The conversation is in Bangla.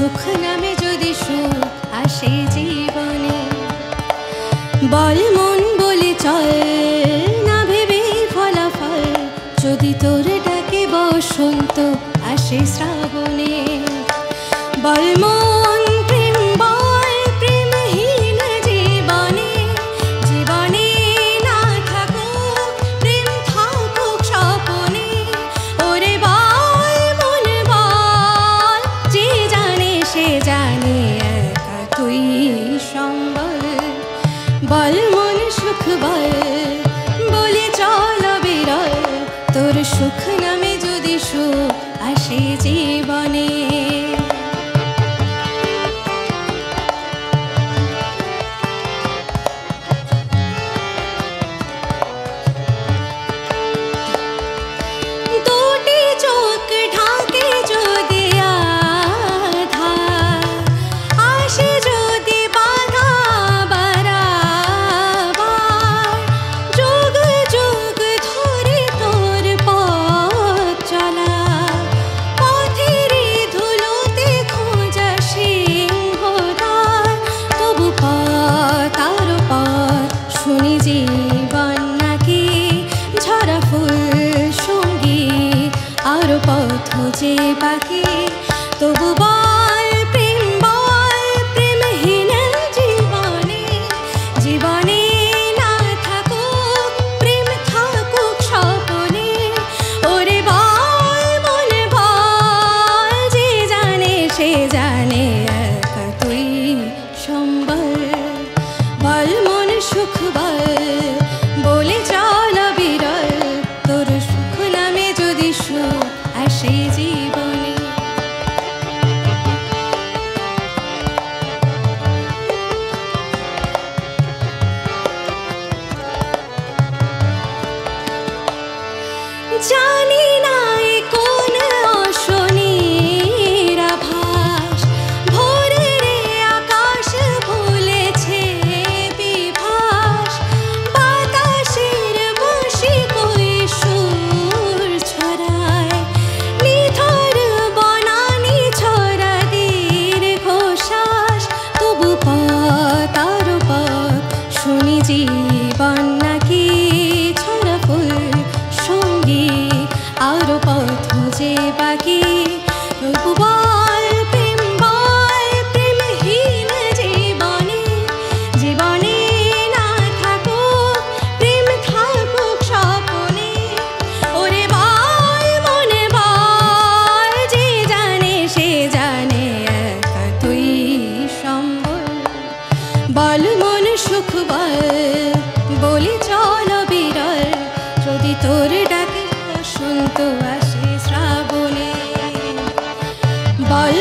সুখ নামে যদি সুখ আসে জীবনে, বল মন বলে চল না ভেবে ফলাফল, যদি তোর ডাকে বসন্ত আসে শ্রাবণে। বল মন প্রেম বল প্রেমহীন জীবনে, জীবনে না থাকুক প্রেম থাকুক স্বপনে। ওরে বল মন বল, যে জানে সে জানে একা তুই সম্বল। বল মন সুখ বল বলে চল বিরল, তোর সুখ নামে যদি সুখ আসে জীবনে। দুটি চোখ ঢাকে যদি আধার, আসে যদি বাধা বারবার, যুগ যুগ ধরে তোর পথ চলা, পথের ধুলোতে খোঁজা সিংহদ্বার। তবু পথ আরো পথ শুনি জীবন নাকি ঝরা ফুল সঙ্গী, আরো পথ যে বাকি। তবু বল প্রেম বল প্রেমহীন জীবনে, জীবনে না থাকুক প্রেম থাকুক স্বপনে। ওরে বল মন বল, যে জানে সে জানে একা তুই সম্বল। বল মন সুখ বল বলে চল বিরল, তোর সুখ নামে যদি সুখ আসে জীবনে। জানি না এ কোন অশনির আভাস, ভোরের আকাশ ভুলেছে বিভাস। বাতাসের বসে কই সুর ছড়ায়, নিথর বনানি ছড়া দীর্ঘশ্বাস। তবু পথ আরো পথ শুনি জীবন নাকি ছড়া ফুল সঙ্গী, আরো পথ যে বাকি। তবু বল প্রেম বল প্রেমহীন জীবনে, জীবনে না থাকুক প্রেম থাকুক স্বপনে। ওরে বল মন বল, যে জানে সে জানে একা তুই সম্বল। বল মন সুখ বল বলে চল বিরল, যদি তোর ডাকে বসন্ত আসে শ্রাবণে। বল